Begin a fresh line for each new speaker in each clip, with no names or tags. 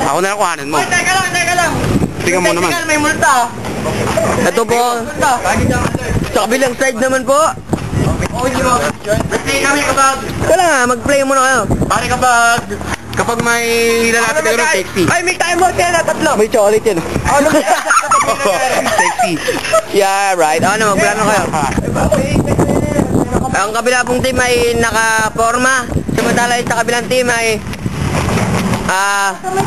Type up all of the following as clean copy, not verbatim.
Ako na lang kuhanin mo.
Ay, teka lang.
Tingnan mo naman.
May multa.
Ito po. Sa kabilang side naman po.
Mag-play kami kapag...
Wala nga, mag-play muna kayo.
Pare
Kapag may lalapit ka ng sexy.
Ay, may time mo siya na tatlo.
May chocolate yan.
Ano ba?
Sexy.
Yeah, right. Ano, magplano kayo? Ang kabila pong team ay naka-forma. Samantala sa kabilang team ay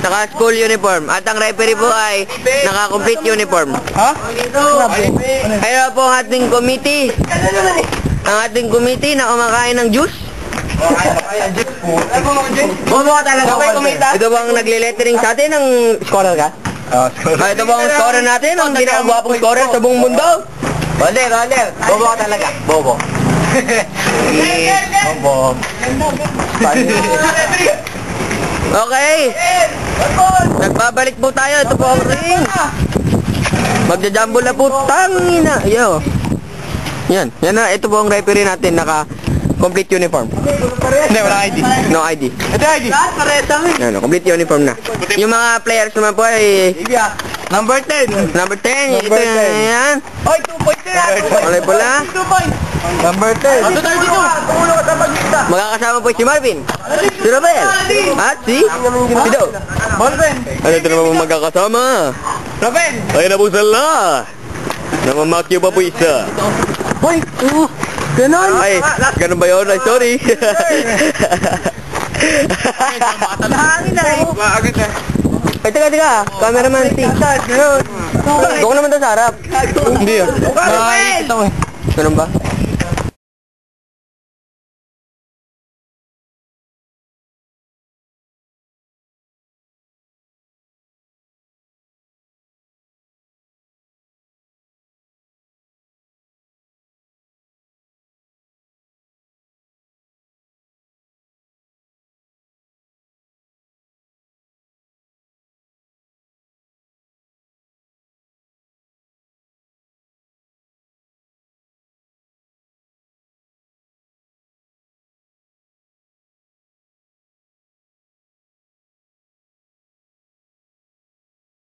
naka-school uniform. At ang referee po ay naka-complete uniform.
Ha?
Kaya po ang ating committee. Ang ating committee na kumakain ng juice.
Bobo ka talaga.
Ito bang nagle-lettering sa atin? Ang scholar ka? Ito bang ang scorer natin? Ang pinakagwapong scorer sa buong mundo?
Roller. Bobo ka talaga. Bobo.
Okay. Nagbabalik po tayo. Ito po ang ring. Magja-jumble na po. Tangina. Yo. Yan. Yan na. Ito po ang referee natin. Naka-complete uniform.
Hindi, wala ID.
No ID.
Ito ID.
Ano, complete uniform na. Yung mga players naman po ay
Number 10.
number 10. Ito yan.
Oy, 2 points na.
Kulay pula.
2 points.
Number 10.
Ano tayo dito? Tumulo ka sa pagkita.
Magkakasama po si Marvin, si Robel, at si Do.
Marvin.
Ano ito naman magkakasama?
Robin.
Ayun na po sila. Namamakyo pa po isa.
Hoy. Ganon.
Ay, ganun ba yun? Ay, sorry.
Hangin na eh.
Agad na.
Ay, teka. Cameraman si. Doon naman doon sa harap.
Hindi ah.
Robin.
Ganun ba?